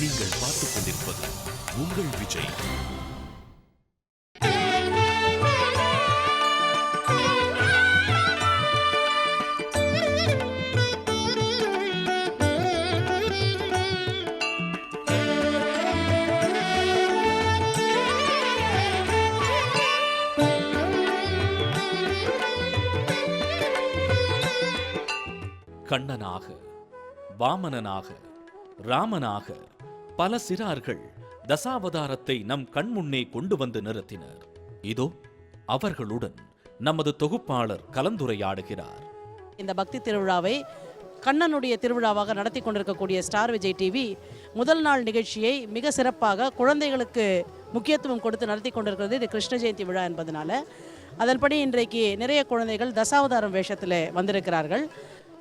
நீங்கள் பார்த்துக் கொண்டிருப்பது உங்கள் விஜய். கண்ணனாக, வாமனனாக, ராமனாக பல சிறார்கள் தசாவதாரத்தை நம் கண்முன்னே கொண்டு வந்து நிறுத்தினர். இதோ அவர்களுடன் நமது தொகுப்பாளர் கலந்துரையாடுகிறார். இந்த பக்தி திருவிழாவை கண்ணனுடைய திருவிழாவாக நடத்தி கொண்டிருக்கக்கூடிய ஸ்டார் விஜய் டிவி முதல் நாள் நிகழ்ச்சியை மிக சிறப்பாக குழந்தைகளுக்கு முக்கியத்துவம் கொடுத்து நடத்தி கொண்டிருக்கிறது. இது கிருஷ்ண ஜெயந்தி விழா என்பதனால அதன்படி இன்றைக்கு நிறைய குழந்தைகள் தசாவதாரம் வேஷத்தில் வந்திருக்கிறார்கள்.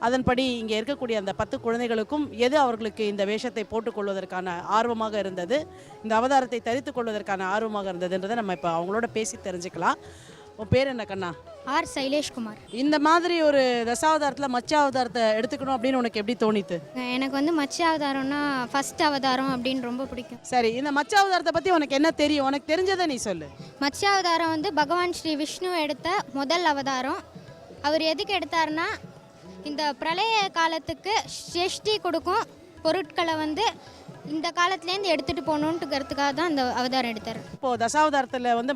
அதன்படி இங்கே இருக்கக்கூடிய அந்த 10 குழந்தைகளுக்கும் எது அவர்களுக்கு இந்த வேஷத்தை போட்டுக்கொள்வதற்கான ஆர்வமாக இருந்தது, இந்த அவதாரத்தை தரித்து கொள்வதற்கான ஆர்வமாக இருந்ததுன்றதை நம்ம இப்போ அவங்களோட பேசி தெரிஞ்சுக்கலாம். உன் பேர் என்ன கண்ணா? ஆர் சைலேஷ்குமார். இந்த மாதிரி ஒரு தசாவதாரத்தில் மச்ச அவதாரத்தை எடுத்துக்கணும் அப்படின்னு உனக்கு எப்படி தோணித்து? எனக்கு வந்து மச்ச அவதாரம்னா ஃபர்ஸ்ட் அவதாரம் அப்படின்னு ரொம்ப பிடிக்கும். சரி, இந்த மச்ச அவதாரத்தை பற்றி உனக்கு என்ன தெரியும்? உனக்கு தெரிஞ்சதை நீ சொல்லு. மச்ச அவதாரம் வந்து பகவான் ஸ்ரீ விஷ்ணு எடுத்த முதல் அவதாரம். அவர் எதுக்கு எடுத்தாருன்னா இந்த பிரளய காலத்துக்கு சேஷ்டி கொடுக்கும் பொருட்களை வந்து இந்த காலத்துலேருந்து எடுத்துகிட்டு போகணுன்றதுக்காக தான் அந்த அவதாரம் எடுத்தார். இப்போது தசாவதாரத்தில் வந்து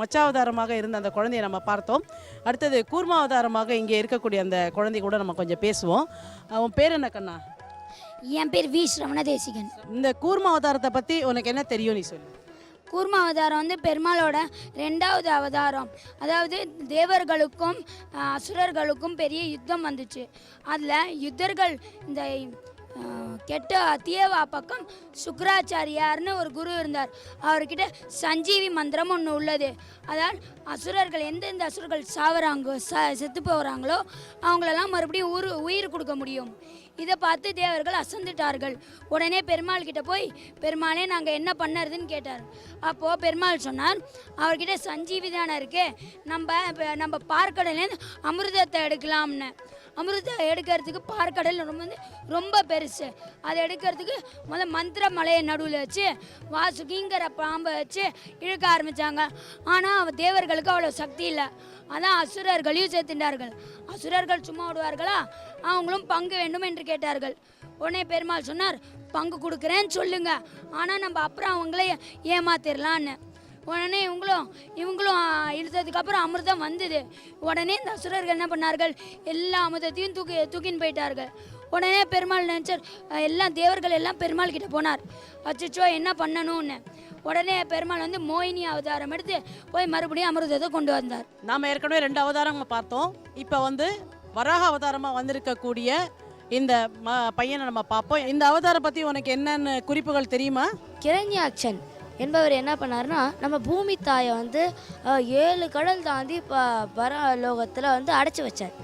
மச்சாவதாரமாக இருந்த அந்த குழந்தையை நம்ம பார்த்தோம். அடுத்தது கூர்மாவதாரமாக இங்கே இருக்கக்கூடிய அந்த குழந்தை கூட நம்ம கொஞ்சம் பேசுவோம். அவன் பேர் என்ன கண்ணா? என் பேர் வி ஸ்ரவணதேசிகன். இந்த கூர்மாவதாரத்தை பற்றி உனக்கு என்ன தெரியும் நீ சொல்லு. கூர்ம அவதாரம் வந்து பெருமாளோட 2வது அவதாரம். அதாவது தேவர்களுக்கும் அசுரர்களுக்கும் பெரிய யுத்தம் வந்துச்சு. அதில் யுத்தர்கள் இந்த கெட்ட தீயவா பக்கம் சுக்கராச்சாரியார்னு ஒரு குரு இருந்தார். அவர்கிட்ட சஞ்சீவி மந்திரம் ஒன்று உள்ளது. அதாவது அசுரர்கள் எந்தெந்த அசுரர்கள் சாவறாங்க செத்து போகிறாங்களோ அவங்களெல்லாம் மறுபடியும் உயிர் கொடுக்க முடியும். இதை பார்த்து தேவர்கள் அசந்துட்டார்கள். உடனே பெருமாள் கிட்ட போய், பெருமாளே நாங்கள் என்ன பண்ணுறதுன்னு கேட்டார். அப்போது பெருமாள் சொன்னார், அவர்கிட்ட சஞ்சீவி தானே இருக்கு, நம்ம பார்க்கடலேருந்து அமிர்தத்தை எடுக்கலாம்னு. அமிர்தம் எடுக்கிறதுக்கு பார்க்கடல் ரொம்ப பெருசு. அதை எடுக்கிறதுக்கு மந்திர மலையை நடுவில் வச்சு வாசுகிங்கிற பாம்பை வச்சு இழுக்க ஆரம்பித்தாங்க. ஆனால் தேவர்களுக்கு அவ்வளோ சக்தி இல்லை. அதான் அசுரர்களையும் சேர்த்துட்டார்கள். அசுரர்கள் சும்மா விடுவார்களா? அவங்களும் பங்கு வேண்டும் என்று கேட்டார்கள். உடனே பெருமாள் சொன்னார், பங்கு கொடுக்குறேன்னு சொல்லுங்க, ஆனால் நம்ம அப்புறம் அவங்களே ஏமாத்திடலான்னு. உடனே இவங்களும் இழுத்ததுக்கப்புறம் அமிர்தம் வந்தது. உடனே இந்த அசுரர்கள் என்ன பண்ணார்கள், எல்லா அமிர்தத்தையும் தூக்கின்னு போயிட்டார்கள். உடனே பெருமாள் நினச்சார், எல்லாம் தேவர்கள் எல்லாம் பெருமாள் கிட்ட போனார், அச்சோ என்ன பண்ணணும்னு. உடனே பெருமாள் வந்து மோகினி அவதாரம் எடுத்து போய் மறுபடியும் அமிர்தத்தை கொண்டு வந்தார். நாம் ஏற்கனவே 2 அவதாரம் பார்த்தோம். இப்போ வந்து வராக அவதாரமாக வந்திருக்கக்கூடிய இந்த பையனை நம்ம பார்ப்போம். இந்த அவதாரம் பற்றி உனக்கு என்னென்ன குறிப்புகள் தெரியுமா? கிரண்யாட்சன் என்பவர் என்ன பண்ணார்னா, நம்ம பூமி தாயை வந்து 7 கடல் தாண்டி பரலோகத்தில் வந்து அடைச்சி வச்சார்.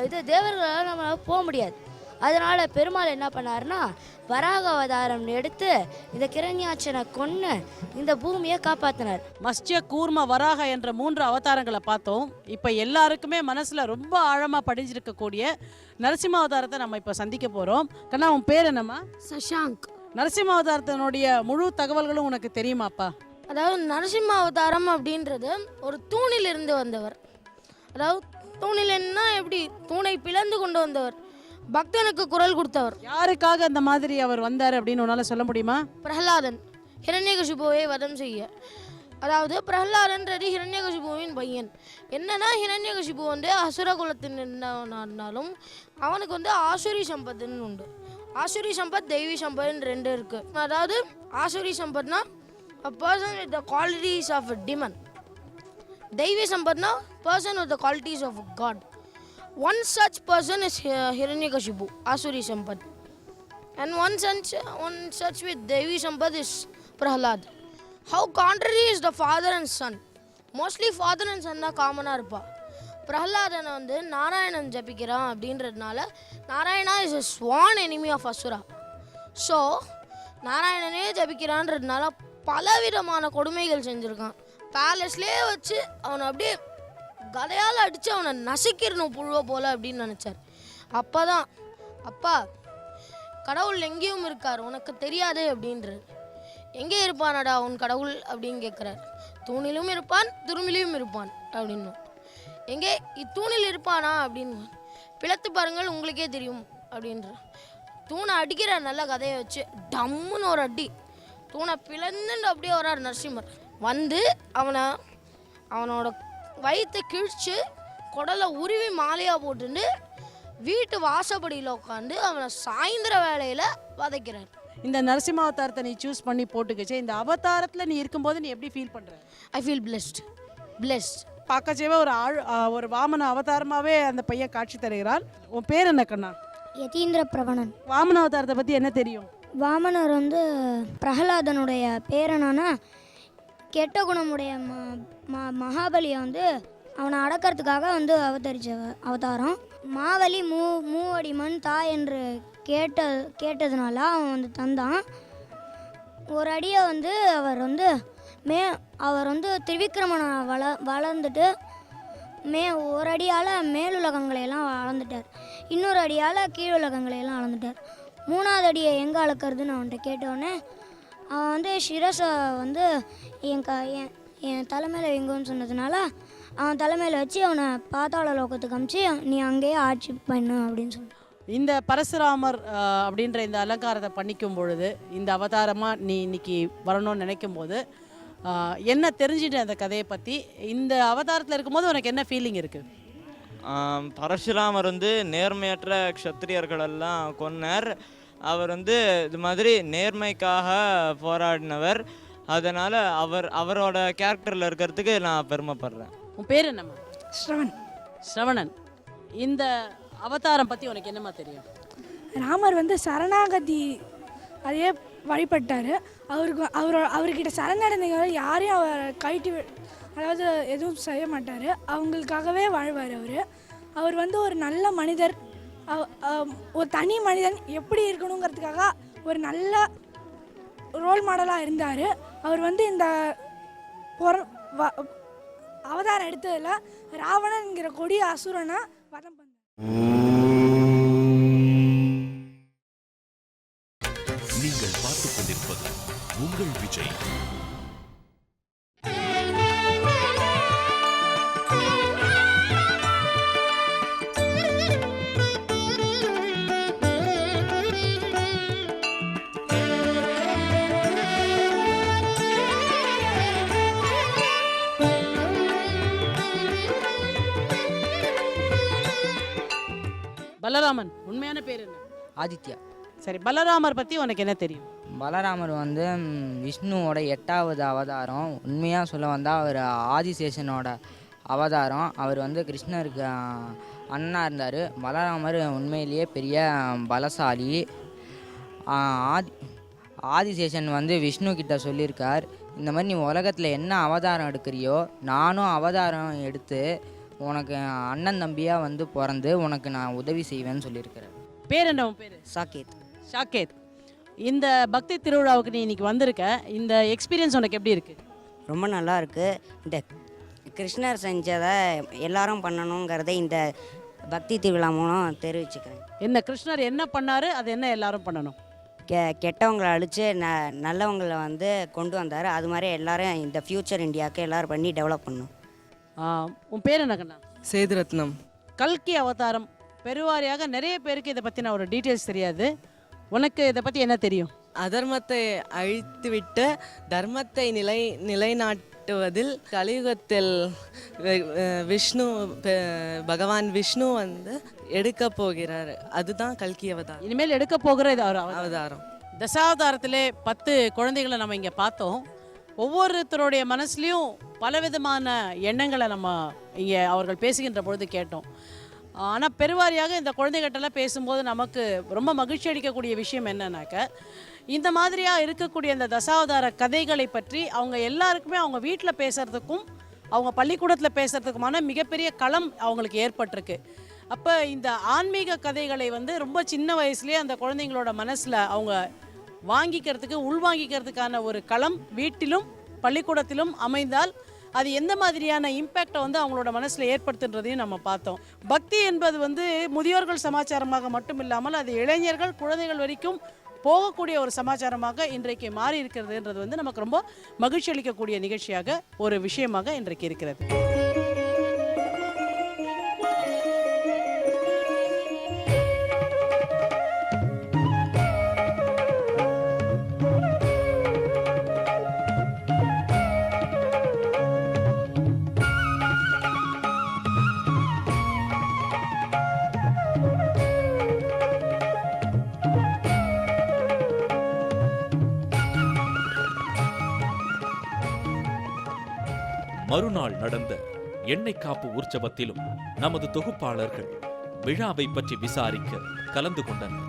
இது தேவர்களால் நம்மளால் போக முடியாது. அதனால் பெருமாள் என்ன பண்ணார்னா, வராக அவதாரம் எடுத்து இந்த கிரண்யாட்சனை கொன்று இந்த பூமியை காப்பாற்றினார். மத்ஸ்ய கூர்ம வராக என்ற 3 அவதாரங்களை பார்த்தோம். இப்போ எல்லாருக்குமே மனசில் ரொம்ப ஆழமாக படிஞ்சிருக்கக்கூடிய நரசிம்ம அவதாரத்தை நம்ம இப்போ சந்திக்க போகிறோம். கண்ணா, உன் பேர் என்னம்மா? சஷாங்க். நரசிம்ம அவதாரத்தினுடைய முழு தகவல்களும் உனக்கு தெரியுமாப்பா? அதாவது நரசிம்ம அவதாரம் அப்படின்றது ஒரு தூணிலிருந்து வந்தவர். அதாவது தூணில் என்ன, எப்படி தூணை பிளந்து கொண்டு வந்தவர், பக்தனுக்கு குரல் கொடுத்தவர். யாருக்காக அந்த மாதிரி அவர் வந்தார் அப்படின்னு உன்னால சொல்ல முடியுமா? பிரகலாதன் ஹிரண்யகசிபுவை வதம் செய்ய. அதாவது பிரகலாதன்றது ஹிரண்யகசிபுவின் பையன். என்னன்னா, ஹிரண்யகசிபு வந்து அசுர குலத்தில் இருந்தாலும் அவனுக்கு வந்து ஆசுரி சம்பத்துன்னு உண்டு. ஆசுரி சம்பத், தெய்வீ சம்பத்னு 2 இருக்கு. அதாவது ஆசுரி சம்பத்னா a person with the qualities of a demon. தெய்வீ சம்பத்னா person with the qualities of a god. One such person is Hiranyakashipu, Asuri Sampath. And one such with Devi Sampath is Prahlad. How contrary is the father and son? Mostly father and son தான் காமனாக இருப்பா. பிரஹ்லாதனை வந்து நாராயணன் ஜபிக்கிறான் அப்படின்றதுனால Narayana is a sworn enemy of Asura. So நாராயணனே ஜபிக்கிறான்றதுனால பலவிதமான கொடுமைகள் செஞ்சுருக்கான். பேலஸ்லேயே வச்சு அவனை அப்படியே கதையால் அடித்து அவனை நசுக்கிடணும் புழுவை போல் அப்படின்னு நினச்சார். அப்பா கடவுள் எங்கேயும் இருக்கார், உனக்கு தெரியாது அப்படின்றார். எங்கே இருப்பானடா உன் கடவுள் அப்படின்னு கேட்குறார். தூணிலும் இருப்பான் துரும்பிலும் இருப்பான் அப்படின்னு. எங்கே இத்தூணில் இருப்பானா அப்படின்னு, பிளத்து பாருங்கள் உங்களுக்கே தெரியும் அப்படின்ற. தூணை அடிக்கிற நல்ல கதையை வச்சு டம்முன்னு ஒரு அடி, தூணை பிளந்துட்டு அப்படியே வரார் நரசிம்மர். வந்து அவனோட வயிற்றை கிழிச்சு குடலை உருவி மாலையாக போட்டுட்டு வீட்டு வாசப்படியில் உட்காந்து அவனை சாயந்தர வேலையில் வதைக்கிறார். இந்த நரசிம்ம அவதாரத்தை நீ சூஸ் பண்ணி போட்டுக்கிச்சு, இந்த அவதாரத்தில் நீ இருக்கும்போது நீ எப்படி ஃபீல் பண்ணுற? I feel blessed. பார்க்கச்சேவே ஒரு வாமன அவதாரமாகவே அந்த பையன் காட்சி தருகிறான். உன் பேர் என்ன கண்ணா? யதீந்திர பிரவணன். வாமன அவதாரத்தை பற்றி என்ன தெரியும்? வாமனர் வந்து பிரகலாதனுடைய பேரனான கெட்ட குணமுடைய மகாபலியை வந்து அவனை அடக்கிறதுக்காக வந்து அவதரித்த அவதாரம். மாவலி மூவடி மண் தா என்று கேட்டதுனால அவன் வந்து தந்தான். ஒரு அடியை வந்து அவர் வந்து திரிவிக்ரமனை வளர்ந்துட்டு ஒரு அடியால் மேலுலகங்களையெல்லாம் அளந்துட்டார், இன்னொரு அடியால் கீழுலகங்களையெல்லாம் அளந்துட்டார். மூணாவது அடியை எங்கே அளக்கிறதுன்னு அவன்கிட்ட கேட்டோடனே அவன் வந்து சிரசை வந்து என் தலைமையில் வைங்கன்னு சொன்னதுனால அவன் தலைமையில் வச்சு அவனை பாதாள லோகத்துக்கு அமிச்சு நீ அங்கேயே ஆட்சி பண்ணு அப்படின்னு சொன்னான். இந்த பரசுராமர் அப்படின்ற இந்த அலங்காரத்தை பண்ணிக்கும் பொழுது, இந்த அவதாரமாக நீ இன்னைக்கு வரணும்னு நினைக்கும் போது என்ன தெரிஞ்சுட்டு அந்த கதையை பற்றி, இந்த அவதாரத்தில் இருக்கும்போது உனக்கு என்ன ஃபீலிங் இருக்குது? பரசுராமர் வந்து நேர்மையற்ற க்ஷத்திரியர்களெல்லாம் கொன்னார். அவர் வந்து இது மாதிரி நேர்மைக்காக போராடினவர். அதனால் அவரோட கேரக்டரில் இருக்கிறதுக்கு நான் பெருமைப்படுறேன். உன் பேர் என்னம்மா? ஸ்ரவணன். இந்த அவதாரம் பற்றி உனக்கு என்னம்மா தெரியும்? ராமர் வந்து சரணாகதி அதையே வழிபட்டார். அவர்கிட்ட சரணடைந்தவங்க யாரையும் அவர் அதாவது எதுவும் செய்ய மாட்டார், அவங்களுக்காகவே வாழ்வார். அவர் வந்து ஒரு நல்ல மனிதர், ஒரு தனி மனிதன் எப்படி இருக்கணுங்கிறதுக்காக ஒரு நல்ல ரோல் மாடலாக இருந்தார். அவர் வந்து இந்த அவதாரம் எடுத்ததில் ராவணன்கிற கொடிய அசுரனை வதம் பண்ணார். நீங்கள் பார்த்துக் கொண்டிருப்பது உங்கள் விஜய். பலராமன் உண்மையான பேர் என்ன? ஆதித்யா. சரி, பலராமர் பற்றி உனக்கு என்ன தெரியும்? பலராமர் வந்து விஷ்ணுவோட 8வது அவதாரம். உண்மையாக சொல்ல வந்தால் அவர் ஆதிசேஷனோட அவதாரம். அவர் வந்து கிருஷ்ணருக்கு அண்ணா இருந்தார். பலராமர் உண்மையிலேயே பெரிய பலசாலி. ஆதிசேஷன் வந்து விஷ்ணு கிட்ட சொல்லியிருக்கார், இந்த மாதிரி நீ உலகத்தில் என்ன அவதாரம் எடுக்கிறியோ நானும் அவதாரம் எடுத்து உனக்கு அண்ணன் தம்பியாக வந்து பிறந்து உனக்கு நான் உதவி செய்வேன்னு சொல்லியிருக்கிறேன். பேர் என்ன உன் பேர்? ஷாக்கேத். இந்த பக்தி திருவிழாவுக்கு நீ இன்னைக்கு வந்திருக்க, இந்த எக்ஸ்பீரியன்ஸ் உனக்கு எப்படி இருக்குது? ரொம்ப நல்லா இருக்குது. இந்த கிருஷ்ணர் செஞ்சதை எல்லாரும் பண்ணணுங்கிறத இந்த பக்தி திருவிழா மூலம் தெரிவிச்சுக்கிறேன். என்ன கிருஷ்ணர் என்ன பண்ணார், அது என்ன எல்லாரும் பண்ணணும்? கெட்டவங்களை அழித்து நல்லவங்களை வந்து கொண்டு வந்தார். அது மாதிரி எல்லாரும் இந்த ஃப்யூச்சர் இந்தியாவுக்கு எல்லோரும் பண்ணி டெவலப் பண்ணணும். உன் பேர் என்ன கண்ணா? சேதுரத்னம். கல்கி அவதாரம் பெருவாரியாக நிறைய பேருக்கு இதை பற்றின ஒரு டீட்டெயில்ஸ் தெரியாது. உனக்கு இதை பற்றி என்ன தெரியும்? அதர்மத்தை அழித்துவிட்டு தர்மத்தை நிலைநாட்டுவதில் கலியுகத்தில் பகவான் விஷ்ணு வந்து எடுக்க போகிறார். அதுதான் கல்கி அவதாரம். இனிமேல் எடுக்க போகிற இது அவதாரம். தசாவதாரத்திலே 10 குழந்தைகளை நம்ம இங்கே பார்த்தோம். ஒவ்வொருத்தருடைய மனசுலையும் பலவிதமான எண்ணங்களை நம்ம இங்கே அவர்கள் பேசுகின்ற பொழுது கேட்டோம். ஆனால் பெருவாரியாக இந்த குழந்தைகிட்டலாம் பேசும்போது நமக்கு ரொம்ப மகிழ்ச்சி அளிக்கக்கூடிய விஷயம் என்னன்னாக்க, இந்த மாதிரியாக இருக்கக்கூடிய இந்த தசாவதார கதைகளை பற்றி அவங்க எல்லாருக்குமே அவங்க வீட்டில் பேசுகிறதுக்கும் அவங்க பள்ளிக்கூடத்தில் பேசுகிறதுக்குமான மிகப்பெரிய களம் அவங்களுக்கு ஏற்பட்டிருக்கு. அப்போ இந்த ஆன்மீக கதைகளை வந்து ரொம்ப சின்ன வயசுலேயே அந்த குழந்தைங்களோட மனசில் அவங்க உள்வாங்கிக்கிறதுக்கான ஒரு களம் வீட்டிலும் பள்ளிக்கூடத்திலும் அமைந்தால் அது எந்த மாதிரியான இம்பேக்டை வந்து அவங்களோட மனசில் ஏற்படுத்துன்றதையும் நம்ம பார்த்தோம். பக்தி என்பது வந்து முதியோர்கள் சமாச்சாரமாக மட்டும் இல்லாமல் அது இளைஞர்கள் குழந்தைகள் வரைக்கும் போகக்கூடிய ஒரு சமாச்சாரமாக இன்றைக்கு மாறி இருக்கிறதுன்றது வந்து நமக்கு ரொம்ப மகிழ்ச்சி அளிக்கக்கூடிய நிகழ்ச்சியாக ஒரு விஷயமாக இன்றைக்கு இருக்கிறது. மறுநாள் நடந்த எண்ணெய் காப்பு உற்சவத்திலும் நமது தொகுப்பாளர்கள் விழாவை பற்றி விசாரிக்க கலந்து கொண்டனர்.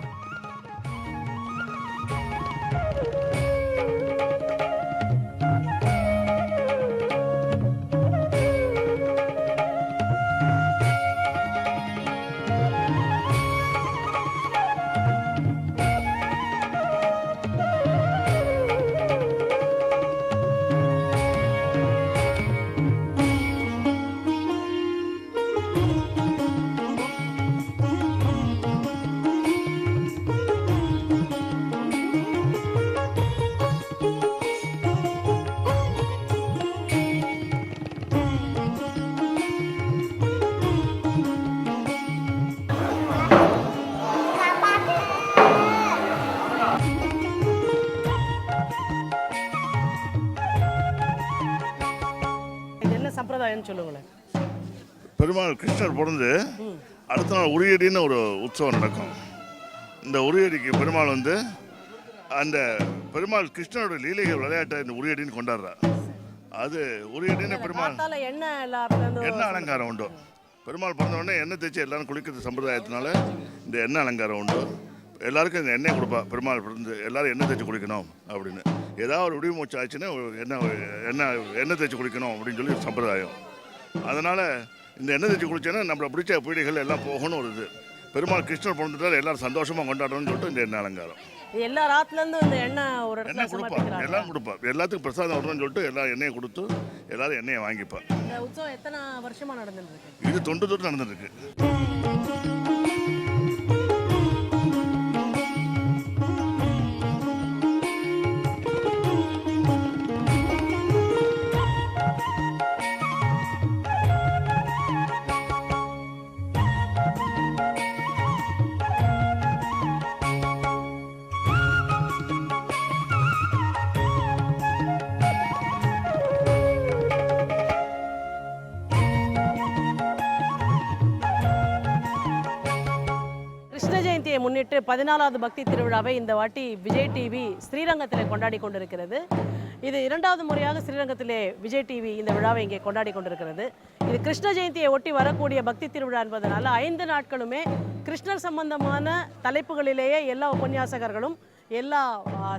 சம்பிரதாயம் சொல்லுங்களேன். பெருமாள் கிருஷ்ணர் பிறந்து அடுத்த நாள் உரியடின்னு ஒரு உற்சவம் நடக்கும். இந்த உரியடிக்கு பெருமாள் வந்து அந்த பெருமாள் கிருஷ்ணனோட லீலைகள் விளையாட்டை இந்த உரியடின்னு கொண்டாடுறார். அது உரியடின்னு பெருமாள் எண்ணெய் அலங்காரம் உண்டு. பெருமாள் பிறந்த உடனே எண்ணெய் தேய்ச்சி எல்லாரும் குளிக்கிறது சம்பிரதாயத்தினால இந்த எண்ணெய் அலங்காரம் உண்டு. எல்லாருக்கும் இந்த எண்ணெய் கொடுப்பா. பெருமாள் பிறந்து எல்லாரும் எண்ணெய் தேய்ச்சி குளிக்கணும் அப்படின்னு. ஏதாவது ஒரு விடிவு மூச்சு ஆச்சுன்னா எண்ணெய் தேய்ச்சி குளிக்கணும் அப்படின்னு சொல்லி சம்பிரதாயம். அதனால் இந்த எண்ணெய் தேய்ச்சி குளிச்சோன்னா நம்மளை பிடிச்ச பீடிகள் எல்லாம் போகணும் ஒரு இது. பெருமாள் கிருஷ்ணர் பிறந்துட்டால் எல்லாரும் சந்தோஷமாக கொண்டாடணும்னு சொல்லிட்டு இந்த எண்ணெய் அலங்காரம். எல்லா ராத்துலேருந்து இந்த எண்ணெய் கொடுப்பா. எல்லாம் கொடுப்பா. எல்லாத்துக்கும் பிரசாதம் வரணும்னு சொல்லிட்டு எல்லாம் எண்ணெயை கொடுத்து எல்லாரும் எண்ணெயை வாங்கிப்பா. இந்த உற்சவம் எத்தனை வருஷமாக நடந்துருக்கு? இது தொண்டு நடந்துருக்கு. முன்னிட்டு 14வது பக்தி திருவிழாவை இந்த வாட்டி விஜய் டிவி ஸ்ரீரங்கத்தில் கொண்டாடி கொண்டிருக்கிறது. இது 2வது முறையாக ஸ்ரீரங்கத்திலே விஜய் டிவி இந்த விழாவை இங்கே கொண்டாடி கொண்டிருக்கிறது. இது கிருஷ்ண ஜெயந்தியை ஒட்டி வரக்கூடிய பக்தி திருவிழா என்பதனால 5 நாட்களுமே கிருஷ்ணர் சம்பந்தமான தலைப்புகளிலேயே எல்லா உபன்யாசகர்களும் எல்லா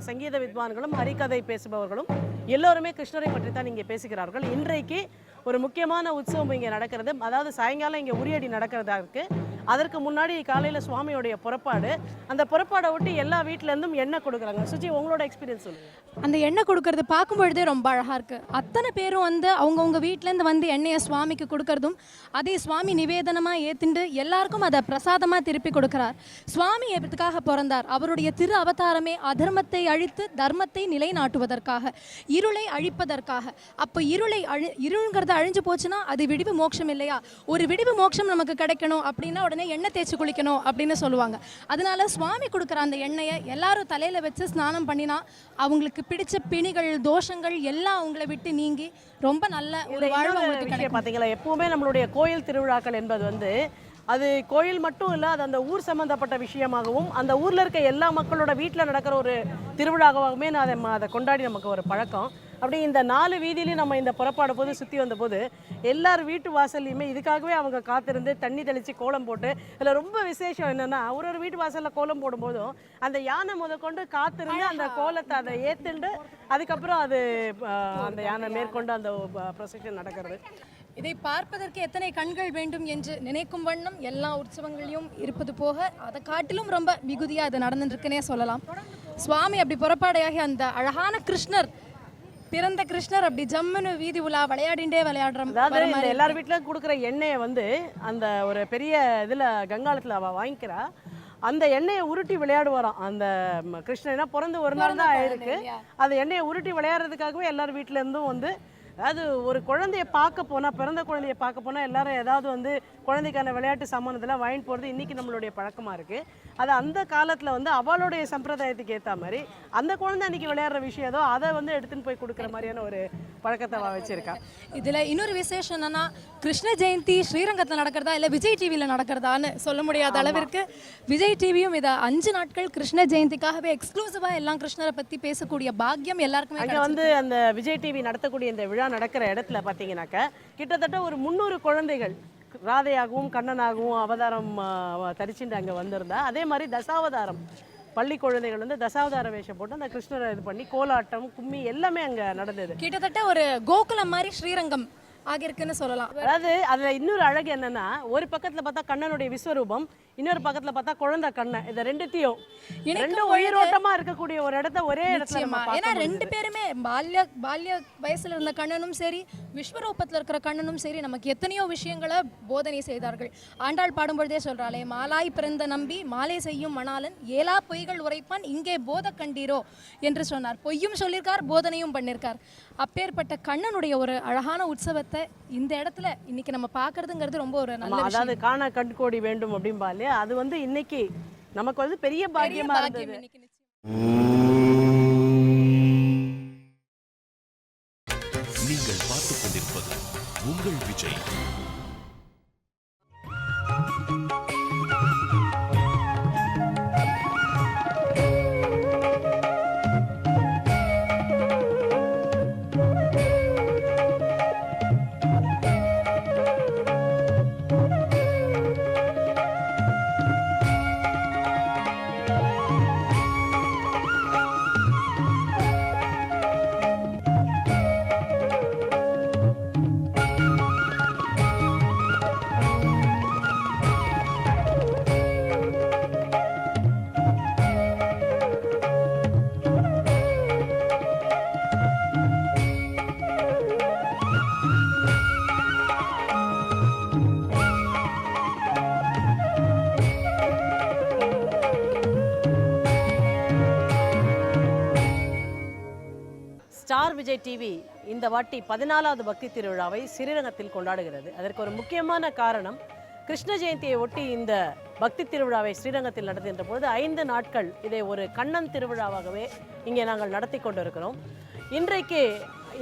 சங்கீத வித்வான்களும் ஹரிகதை பேசுபவர்களும் எல்லோருமே கிருஷ்ணரை பற்றி தான் இங்கே பேசுகிறார்கள். இன்றைக்கு ஒரு முக்கியமான உற்சவம் இங்கே நடக்கிறது. அதாவது சாயங்காலம் இங்கே உரியடி நடக்கிறதா இருக்குது. அதற்கு முன்னாடி காலையில் சுவாமியோடைய புறப்பாடு. அந்த புறப்பாடை ஒட்டி எல்லா வீட்டிலேருந்தும் எண்ணெய் கொடுக்குறாங்க. சுஜி, உங்களோட எக்ஸ்பீரியன்ஸ் சொல்லுங்கள். அந்த எண்ணெய் கொடுக்கறது பார்க்கும்பொழுதே ரொம்ப அழகாக இருக்குது. அத்தனை பேரும் வந்து அவங்கவுங்க வீட்டிலேருந்து வந்து எண்ணெயை சுவாமிக்கு கொடுக்கறதும் அதே சுவாமி நிவேதனமாக ஏற்றிண்டு எல்லாருக்கும் அதை பிரசாதமாக திருப்பி கொடுக்குறார். சுவாமி எதுக்காக பிறந்தார்? அவருடைய திரு அவதாரமே அதர்மத்தை அழித்து தர்மத்தை நிலைநாட்டுவதற்காக, இருளை அழிப்பதற்காக. அப்போ இருளுங்கிறது அழிஞ்சு போச்சுன்னா அது விடிவு மோட்சம் இல்லையா? ஒரு விடிவு மோட்சம் நமக்கு கிடைக்கணும் அப்படின்னா உடனே எண்ணெய் தேய்ச்சி குளிக்கணும் அப்படின்னு சொல்லுவாங்க. அதனால சுவாமி கொடுக்குற அந்த எண்ணெயை எல்லாரும் தலையில் வச்சு ஸ்நானம் பண்ணினா அவங்களுக்கு பிடிச்ச பிணிகள் தோஷங்கள் எல்லாம் அவங்கள விட்டு நீங்கி ரொம்ப நல்ல ஒரு வாழ்வு அவங்களுக்கு கிடைக்கும். பார்த்தீங்களா, எப்பவுமே நம்மளுடைய கோயில் திருவிழாக்கள் என்பது வந்து அது கோயில் மட்டும் இல்லை, அது அந்த ஊர் சம்மந்தப்பட்ட விஷயமாகவும் அந்த ஊரில் இருக்க எல்லா மக்களோட வீட்டில் நடக்கிற ஒரு திருவிழாவாகவுமே அதை கொண்டாடி நமக்கு ஒரு பழக்கம். அப்படி இந்த 4 வீதியிலையும் நம்ம இந்த புறப்பாடு போது சுற்றி வந்தபோது எல்லார் வீட்டு வாசல்லையுமே இதுக்காகவே அவங்க காத்திருந்து தண்ணி தெளித்து கோலம் போட்டு, இதில் ரொம்ப விசேஷம் என்னென்னா ஒரு வீட்டு வாசலில் கோலம் போடும்போதும் அந்த யானை முதற்கொண்டு காத்திருந்து அந்த கோலத்தை அதை ஏற்றுண்டு அதுக்கப்புறம் அது அந்த யானை மேற்கொண்டு அந்த ப்ரொசெஷன் நடக்கிறது. இதை பார்ப்பதற்கு எத்தனை கண்கள் வேண்டும் என்று நினைக்கும் வண்ணம் எல்லா உற்சவங்களையும் இருப்பது போக அதை காட்டிலும் ரொம்ப மிகுதியாக அது நடந்துருக்குன்னே சொல்லலாம். சுவாமி அப்படி புறப்பாடையாகி அந்த அழகான கிருஷ்ணர் பிறந்த கிருஷ்ணர் அப்படி ஜம்முன்னு வீதி உலா விளையாடிண்டே விளையாடுற அதாவது இந்த எல்லார் வீட்டிலும் கொடுக்குற எண்ணெயை வந்து அந்த ஒரு பெரிய இதில் கங்காளத்தில் அவள் வாங்கிக்கிறா. அந்த எண்ணெயை உருட்டி விளையாடுவாராம் அந்த கிருஷ்ணனா. பிறந்து ஒரு நாள் தான் ஆயிருக்கு. அந்த எண்ணெயை உருட்டி விளையாடுறதுக்காகவே எல்லார் வீட்டிலேருந்தும் வந்து, அதாவது ஒரு குழந்தைய பார்க்க போனால், பிறந்த குழந்தைய பார்க்க போனால் எல்லாரும் ஏதாவது வந்து குழந்தைக்கான விளையாட்டு சாமானத்தெல்லாம் வாங்கிட்டு போகிறது இன்றைக்கி நம்மளுடைய பழக்கமாக இருக்குது. அது அந்த காலத்தில் வந்து அவளுடைய சம்பிரதாயத்துக்கு ஏற்ற மாதிரி அந்த குழந்தை அன்றைக்கி விளையாடுற விஷயம் ஏதோ அதை வந்து எடுத்துன்னு போய் கொடுக்குற மாதிரியான ஒரு பழக்கத்தை வச்சுருக்கா. இதில் இன்னொரு விசேஷம் என்னன்னா, கிருஷ்ண ஜெயந்தி ஸ்ரீரங்கத்தில் நடக்கிறதா இல்லை விஜய் டிவியில் நடக்கிறதான்னு சொல்ல முடியாத அளவிற்கு விஜய் டிவியும் இதை 5 நாட்கள் கிருஷ்ண ஜெயந்திக்காகவே எக்ஸ்க்ளூசிவாக எல்லாம் கிருஷ்ணரை பற்றி பேசக்கூடிய பாக்கியம் எல்லாருக்குமே. அங்கே வந்து அந்த விஜய் டிவி நடத்தக்கூடிய இந்த விழா நடக்கிற இடத்துல பார்த்தீங்கன்னாக்க கிட்டத்தட்ட ஒரு 300 குழந்தைகள் ராதையாகவும் கண்ணனாகவும் அவதாரம் தரிச்சுட்டு அங்கே வந்திருந்தா. அதே மாதிரி தசாவதாரம் பள்ளி குழந்தைகள் வந்து தசாவதார வேஷம் போட்டு அந்த கிருஷ்ணரை இது பண்ணி கோலாட்டம் கும்மி எல்லாமே அங்கே நடந்தது. கிட்டத்தட்ட ஒரு கோகுலம் மாதிரி ஸ்ரீரங்கம் ஆகியிருக்குன்னு சொல்லலாம். அதாவது அதில் இன்னொரு அழகு என்னன்னா, ஒரு பக்கத்தில் பார்த்தா கண்ணனுடைய விஸ்வரூபம், இன்னொரு பக்கத்தில் பார்த்தா குழந்தை கண்ணன். இதை ரெண்டுத்தையும் ரெண்டும் உயிரோட்டமாக இருக்கக்கூடிய ஒரு இடத்த ஒரே இடத்துல. ஏன்னா 2 பேருமே பால்ய வயசுல இருந்த கண்ணனும் சரி, விஸ்வரூபத்தில் இருக்கிற கண்ணனும் சரி நமக்கு எத்தனையோ விஷயங்களை போதனை செய்தார்கள். ஆண்டாள் பாடும்பொழுதே சொல்றாளே, மாலாய் பிறந்த நம்பி மாலை செய்யும் மணாலன் ஏலா பொய்கள் உரைப்பான் இங்கே போத கண்டீரோ என்று சொன்னார். பொய்யும் சொல்லியிருக்கார், போதனையும் பண்ணியிருக்கார். அப்பேற்பட்ட கண்ணனுடைய ஒரு அழகான உற்சவத்தை இந்த இடத்துல இன்னைக்கு நம்ம பார்க்கறதுங்கிறது ரொம்ப ஒரு நல்ல விஷயம். அதாவது காண கண்கோடி வேண்டும் அப்படின்பா இல்லையா, அது வந்து இன்னைக்கு நமக்கு வந்து பெரிய பாக்கியமா இருந்தது. நீங்கள் பார்த்துக் கொண்டிருப்பது உங்கள் விஜய். ஸ்டார் விஜய் டிவி இந்த வாட்டி 14வது பக்தி திருவிழாவை ஸ்ரீரங்கத்தில் கொண்டாடுகிறது. அதற்கு ஒரு முக்கியமான காரணம், கிருஷ்ண ஜெயந்தியை ஒட்டி இந்த பக்தி திருவிழாவை ஸ்ரீரங்கத்தில் நடத்துகின்ற பொழுது 5 நாட்கள் இதை ஒரு கண்ணன் திருவிழாவாகவே இங்கே நாங்கள் நடத்தி கொண்டிருக்கிறோம். இன்றைக்கு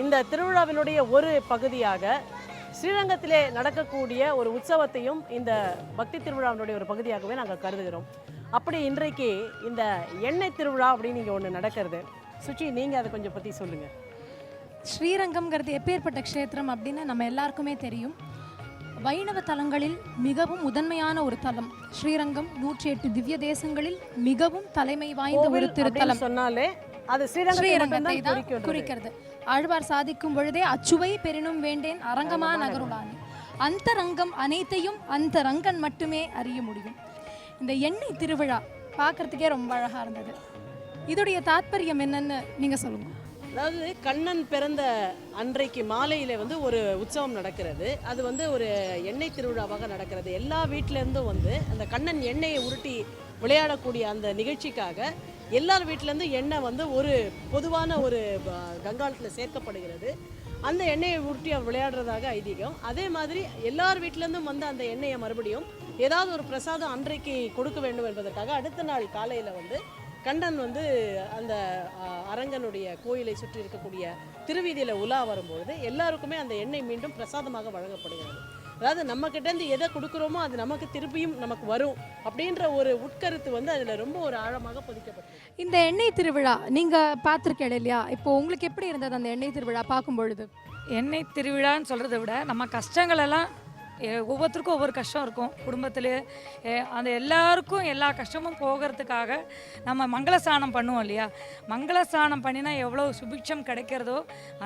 இந்த திருவிழாவினுடைய ஒரு பகுதியாக ஸ்ரீரங்கத்திலே நடக்கக்கூடிய ஒரு உற்சவத்தையும் இந்த பக்தி திருவிழாவினுடைய ஒரு பகுதியாகவே நாங்கள் கருதுகிறோம். அப்படி இன்றைக்கு இந்த எண்ணெய் திருவிழா அப்படின்னு இங்கே ஒன்று நடக்கிறது. சுச்சி, நீங்கள் அதை கொஞ்சம் பற்றி சொல்லுங்கள். ஸ்ரீரங்கம்ங்கிறது எப்பேற்பட்ட க்ஷேத்திரம் அப்படின்னு நம்ம எல்லாருக்குமே தெரியும். வைணவ தலங்களில் மிகவும் முதன்மையான ஒரு தலம் ஸ்ரீரங்கம். 108 திவ்ய தேசங்களில் மிகவும் தலைமை வாய்ந்த ஒரு திருத்தலம் சொன்னாலே அது ஸ்ரீரங்கத்தை தான் குறிக்கிறது. ஆழ்வார் சாதிக்கும் பொழுதே அச்சுவை பெரினும் வேண்டேன் அரங்கமா நகருளானே. அந்த ரங்கம் அனைத்தையும் அந்த ரங்கன் மட்டுமே அறிய முடியும். இந்த எண்ணெய் திருவிழா பார்க்கறதுக்கே ரொம்ப அழகாக இருந்தது. இதோடைய தாத்பரியம் என்னன்னு நீங்கள் சொல்லுங்கள். அதாவது கண்ணன் பிறந்த அன்றைக்கு மாலையில் வந்து ஒரு உற்சவம் நடக்கிறது. அது வந்து ஒரு எண்ணெய் திருவிழாவாக நடக்கிறது. எல்லா வீட்டிலேருந்தும் வந்து அந்த கண்ணன் எண்ணெயை உருட்டி விளையாடக்கூடிய அந்த நிகழ்ச்சிக்காக எல்லார் வீட்டிலேருந்து எண்ணெய் வந்து ஒரு பொதுவான ஒரு கங்காளத்தில் சேர்க்கப்படுகிறது. அந்த எண்ணெயை உருட்டி விளையாடுறதாக ஐதீகம். அதே மாதிரி எல்லார் வீட்டிலேருந்தும் வந்து அந்த எண்ணெயை மறுபடியும் ஏதாவது ஒரு பிரசாதம் அன்றைக்கு கொடுக்க வேண்டும் என்பதற்காக அடுத்த நாள் காலையில் வந்து கண்ணன் வந்து அந்த அரங்கனுடைய கோயிலை சுற்றி இருக்கக்கூடிய திருவீதியில் உலா வரும்பொழுது எல்லாருக்குமே அந்த எண்ணெய் மீண்டும் பிரசாதமாக வழங்கப்படுகிறது. அதாவது நம்ம கிட்டேருந்து எதை கொடுக்குறோமோ அது நமக்கு திருப்பியும் நமக்கு வரும் அப்படின்ற ஒரு உட்கருத்து வந்து அதில் ரொம்ப ஒரு ஆழமாக பதிக்கப்பட்டது. இந்த எண்ணெய் திருவிழா நீங்கள் பார்த்துருக்கேன் இல்லையா? இப்போ உங்களுக்கு எப்படி இருந்தது அந்த எண்ணெய் திருவிழா பார்க்கும் பொழுது? எண்ணெய் திருவிழான்னு சொல்கிறத விட நம்ம கஷ்டங்களெல்லாம் ஒவ்வொருத்தருக்கும் ஒவ்வொரு கஷ்டம் இருக்கும் குடும்பத்தில். அந்த எல்லாருக்கும் எல்லா கஷ்டமும் போகிறதுக்காக நம்ம மங்களஸ்நானம் பண்ணுவோம் இல்லையா? மங்களஸ்நானம் பண்ணினா எவ்வளோ சுபிக்ஷம் கிடைக்கிறதோ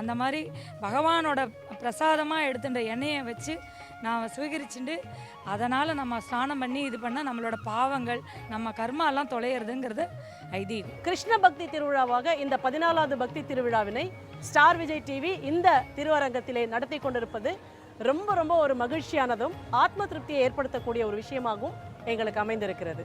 அந்த மாதிரி பகவானோட பிரசாதமாக எடுத்துட்ட எண்ணெயை வச்சு நான் சுவீகரிச்சுட்டு அதனால் நம்ம ஸ்நானம் பண்ணி இது பண்ணால் நம்மளோட பாவங்கள் நம்ம கர்மாலாம் தொலைகிறதுங்கிறது ஐதீகம். கிருஷ்ண பக்தி திருவிழாவாக இந்த 14வது பக்தி திருவிழாவினை ஸ்டார் விஜய் டிவி இந்த திருவரங்கத்திலே நடத்தி கொண்டிருப்பது ரொம்ப ரொம்ப ஒரு மகிழ்ச்சியானதும் ஆத்ம திருப்தியை ஏற்படுத்தக்கூடிய ஒரு விஷயமாகவும் எங்களுக்கு அமைந்திருக்கிறது.